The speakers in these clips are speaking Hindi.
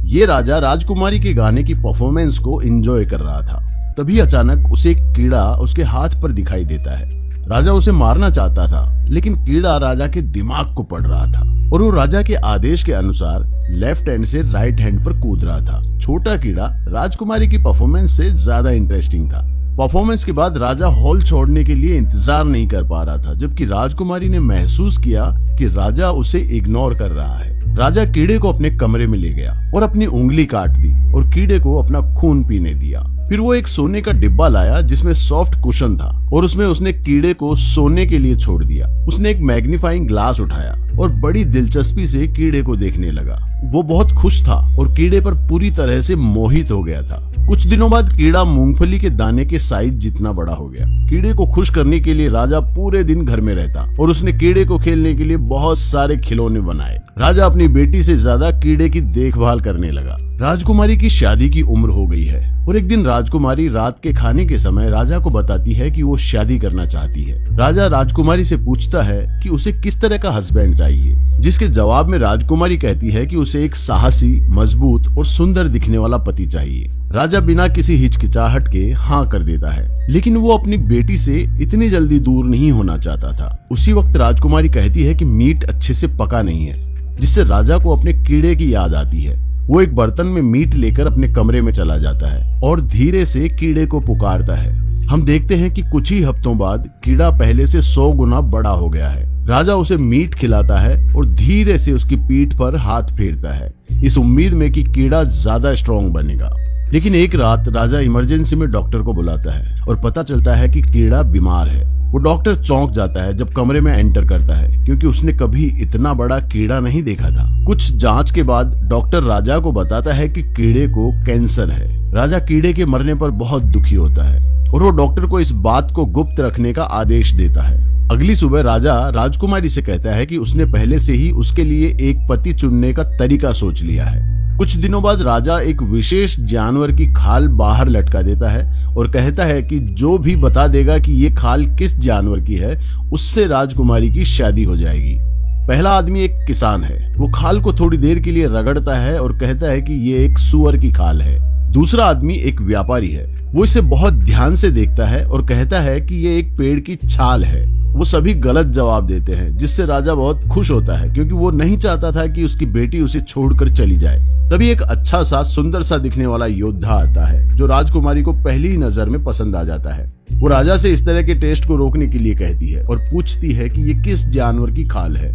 ये राजा राजकुमारी के गाने की परफॉर्मेंस को एंजॉय कर रहा था। तभी अचानक उसे एक कीड़ा उसके हाथ पर दिखाई देता है। राजा उसे मारना चाहता था, लेकिन कीड़ा राजा के दिमाग को पड़ रहा था और वो राजा के आदेश के अनुसार लेफ्ट हैंड से राइट हैंड पर कूद रहा था। छोटा कीड़ा राजकुमारी की परफॉर्मेंस से ज्यादा इंटरेस्टिंग था। परफॉर्मेंस के बाद राजा हॉल छोड़ने के लिए इंतजार नहीं कर पा रहा था, जबकि राजकुमारी ने महसूस किया कि राजा उसे इग्नोर कर रहा है। राजा कीड़े को अपने कमरे में ले गया और अपनी उंगली काट दी और कीड़े को अपना खून पीने दिया। फिर वो एक सोने का डिब्बा लाया जिसमें सॉफ्ट कुशन था और उसमें उसने कीड़े को सोने के लिए छोड़ दिया। उसने एक मैग्नीफाइंग ग्लास उठाया और बड़ी दिलचस्पी से कीड़े को देखने लगा। वो बहुत खुश था और कीड़े पर पूरी तरह से मोहित हो गया था। कुछ दिनों बाद कीड़ा मूंगफली के दाने के साइज जितना बड़ा हो गया। कीड़े को खुश करने के लिए राजा पूरे दिन घर में रहता और उसने कीड़े को खेलने के लिए बहुत सारे खिलौने बनाए। राजा अपनी बेटी से ज्यादा कीड़े की देखभाल करने लगा। राजकुमारी की शादी की उम्र हो गई है और एक दिन राजकुमारी रात के खाने के समय राजा को बताती है कि वो शादी करना चाहती है। राजा राजकुमारी से पूछता है कि उसे किस तरह का हस्बैंड चाहिए, जिसके जवाब में राजकुमारी कहती है कि उसे एक साहसी, मजबूत और सुंदर दिखने वाला पति चाहिए। राजा बिना किसी हिचकिचाहट के हाँ कर देता है, लेकिन वो अपनी बेटी से इतनी जल्दी दूर नहीं होना चाहता था। उसी वक्त राजकुमारी कहती है कि मीट अच्छे से पका नहीं है, जिससे राजा को अपने कीड़े की याद आती है। वो एक बर्तन में मीट लेकर अपने कमरे में चला जाता है और धीरे से कीड़े को पुकारता है। हम देखते हैं कि कुछ ही हफ्तों बाद कीड़ा पहले से 100 गुना बड़ा हो गया है। राजा उसे मीट खिलाता है और धीरे से उसकी पीठ पर हाथ फेरता है, इस उम्मीद में कि कीड़ा ज्यादा स्ट्रॉन्ग बनेगा। लेकिन एक रात राजा इमरजेंसी में डॉक्टर को बुलाता है और पता चलता है कि कीड़ा बीमार है। वो डॉक्टर चौंक जाता है जब कमरे में एंटर करता है, क्योंकि उसने कभी इतना बड़ा कीड़ा नहीं देखा था। कुछ जांच के बाद डॉक्टर राजा को बताता है कि कीड़े को कैंसर है। राजा कीड़े के मरने पर बहुत दुखी होता है और वो डॉक्टर को इस बात को गुप्त रखने का आदेश देता है। अगली सुबह राजा राजकुमारी से कहता है कि उसने पहले से ही उसके लिए एक पति चुनने का तरीका सोच लिया है। कुछ दिनों बाद राजा एक विशेष जानवर की खाल बाहर लटका देता है और कहता है कि जो भी बता देगा कि ये खाल किस जानवर की है, उससे राजकुमारी की शादी हो जाएगी। पहला आदमी एक किसान है। वो खाल को थोड़ी देर के लिए रगड़ता है और कहता है कि ये एक सूअर की खाल है। दूसरा आदमी एक व्यापारी है। वो इसे बहुत ध्यान से देखता है और कहता है कि ये एक पेड़ की छाल है। वो सभी गलत जवाब देते हैं, जिससे राजा बहुत खुश होता है, क्योंकि वो नहीं चाहता था कि उसकी बेटी उसे छोड़कर चली जाए। तभी एक अच्छा सा, सुंदर सा दिखने वाला योद्धा आता है, जो राजकुमारी को पहली ही नजर में पसंद आ जाता है। वो राजा से इस तरह के टेस्ट को रोकने के लिए कहती है और पूछती है कि ये किस जानवर की खाल है।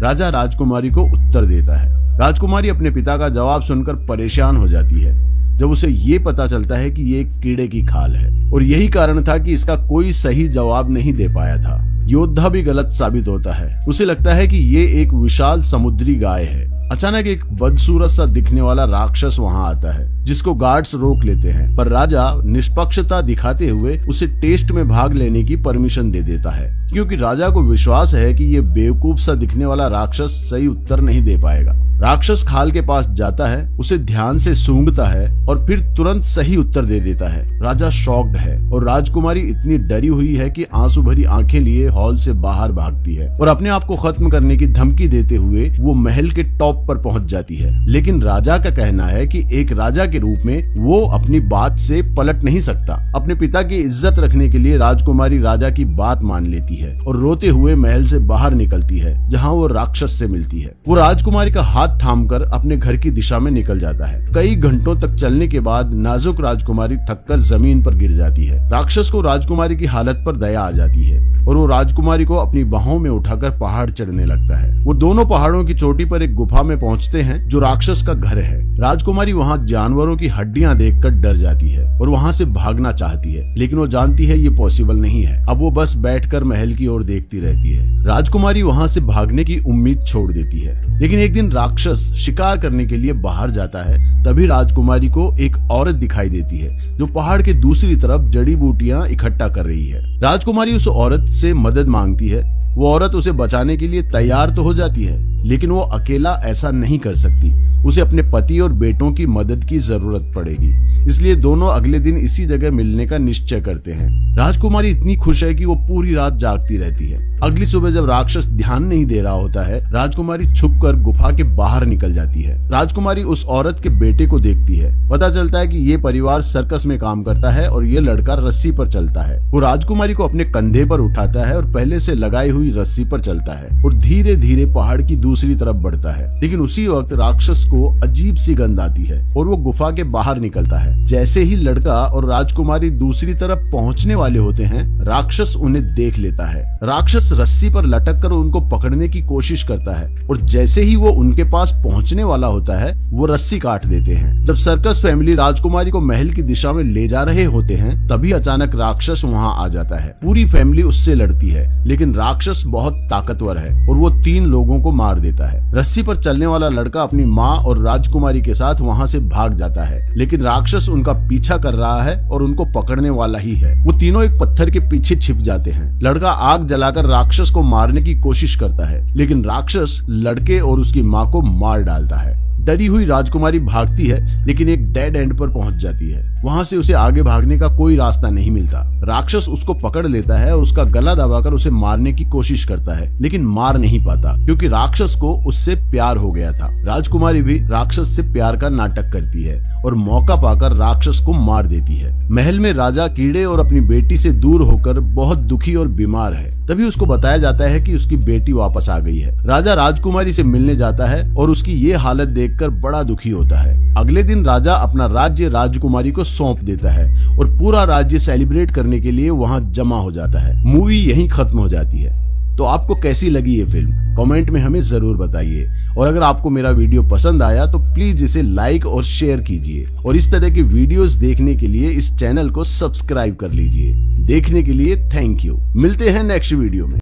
राजा राजकुमारी को उत्तर देता है। राजकुमारी अपने पिता का जवाब सुनकर परेशान हो जाती है जब उसे ये पता चलता है कि ये एक कीड़े की खाल है, और यही कारण था कि इसका कोई सही जवाब नहीं दे पाया था। योद्धा भी गलत साबित होता है। उसे लगता है कि ये एक विशाल समुद्री गाय है। अचानक एक बदसूरत सा दिखने वाला राक्षस वहां आता है, जिसको गार्ड्स रोक लेते हैं, पर राजा निष्पक्षता दिखाते हुए उसे टेस्ट में भाग लेने की परमिशन दे देता है, क्योंकि राजा को विश्वास है कि ये बेवकूफ सा दिखने वाला राक्षस सही उत्तर नहीं दे पाएगा। राक्षस खाल के पास जाता है, उसे ध्यान से सूंघता है और फिर तुरंत सही उत्तर दे देता है। राजा शॉक्ड है और राजकुमारी इतनी डरी हुई है कि आंसू भरी आंखें लिए हॉल से बाहर भागती है और अपने आप को खत्म करने की धमकी देते हुए वो महल के टॉप पर पहुंच जाती है। लेकिन राजा का कहना है कि एक राजा के रूप में वो अपनी बात से पलट नहीं सकता। अपने पिता की इज्जत रखने के लिए राजकुमारी राजा की बात मान लेती है और रोते हुए महल से बाहर निकलती है, जहाँ वो राक्षस से मिलती है। वो राजकुमारी का हाथ थामकर अपने घर की दिशा में निकल जाता है। कई घंटों तक चलने के बाद नाजुक राजकुमारी थककर जमीन पर गिर जाती है। राक्षस को राजकुमारी की हालत पर दया आ जाती है और वो राजकुमारी को अपनी बाहों में उठाकर पहाड़ चढ़ने लगता है। वो दोनों पहाड़ों की चोटी पर एक गुफा में पहुंचते हैं, जो राक्षस का घर है। राजकुमारी वहां जानवरों की हड्डियां देखकर डर जाती है और वहां से भागना चाहती है, लेकिन वो जानती है ये पॉसिबल नहीं है। अब वो बस बैठकर महल की ओर देखती रहती है। राजकुमारी वहां से भागने की उम्मीद छोड़ देती है, लेकिन एक दिन राक्षस शिकार करने के लिए बाहर जाता है। तभी राजकुमारी को एक औरत दिखाई देती है, जो पहाड़ के दूसरी तरफ जड़ी बूटियां इकट्ठा कर रही है। राजकुमारी उस औरत से मदद मांगती है। वो औरत उसे बचाने के लिए तैयार तो हो जाती है, लेकिन वो अकेला ऐसा नहीं कर सकती। उसे अपने पति और बेटों की मदद की जरूरत पड़ेगी, इसलिए दोनों अगले दिन इसी जगह मिलने का निश्चय करते हैं। राजकुमारी इतनी खुश है कि वो पूरी रात जागती रहती है। अगली सुबह जब राक्षस ध्यान नहीं दे रहा होता है, राजकुमारी छुपकर गुफा के बाहर निकल जाती है। राजकुमारी उस औरत के बेटे को देखती है। पता चलता है कि ये परिवार सर्कस में काम करता है और ये लड़का रस्सी पर चलता है। वो राजकुमारी को अपने कंधे पर उठाता है और पहले से लगाई हुई रस्सी पर चलता है और धीरे धीरे पहाड़ की दूसरी तरफ बढ़ता है। लेकिन उसी वक्त राक्षस को अजीब सी गंध आती है और वो गुफा के बाहर निकलता है। जैसे ही लड़का और राजकुमारी दूसरी तरफ पहुंचने वाले होते हैं, राक्षस उन्हें देख लेता है। राक्षस रस्सी पर लटक कर उनको पकड़ने की कोशिश करता है और जैसे ही वो उनके पास पहुंचने वाला होता है, वो रस्सी काट देते हैं। जब सर्कस फैमिली राजकुमारी को महल की दिशा में ले जा रहे होते हैं, तभी अचानक राक्षस वहां आ जाता है। पूरी फैमिली उससे लड़ती है, लेकिन राक्षस बहुत ताकतवर है और वो 3 लोगों को मार देता है। रस्सी पर चलने वाला लड़का अपनी माँ और राजकुमारी के साथ वहां से भाग जाता है, लेकिन राक्षस उनका पीछा कर रहा है और उनको पकड़ने वाला ही है। वो तीनों एक पत्थर के पीछे छिप जाते हैं। लड़का आग जलाकर राक्षस को मारने की कोशिश करता है, लेकिन राक्षस लड़के और उसकी माँ को मार डालता है। डरी हुई राजकुमारी भागती है, लेकिन एक डेड एंड पर पहुंच जाती है। वहां से उसे आगे भागने का कोई रास्ता नहीं मिलता। राक्षस उसको पकड़ लेता है और उसका गला दबाकर उसे मारने की कोशिश करता है, लेकिन मार नहीं पाता क्योंकि राक्षस को उससे प्यार हो गया था। राजकुमारी भी राक्षस से प्यार का नाटक करती है और मौका पाकर राक्षस को मार देती है। महल में राजा कीड़े और अपनी बेटी से दूर होकर बहुत दुखी और बीमार है। तभी उसको बताया जाता है कि उसकी बेटी वापस आ गई है। राजा राजकुमारी से मिलने जाता है और उसकी ये हालत देखकर बड़ा दुखी होता है। अगले दिन राजा अपना राज्य राजकुमारी को सौंप देता है और पूरा राज्य सेलिब्रेट करने के लिए वहां जमा हो जाता है। मूवी यहीं खत्म हो जाती है। तो आपको कैसी लगी ये फिल्म, कमेंट में हमें जरूर बताइए। और अगर आपको मेरा वीडियो पसंद आया तो प्लीज इसे लाइक और शेयर कीजिए और इस तरह की वीडियोस देखने के लिए इस चैनल को सब्सक्राइब कर लीजिए। देखने के लिए थैंक यू। मिलते हैं नेक्स्ट वीडियो में।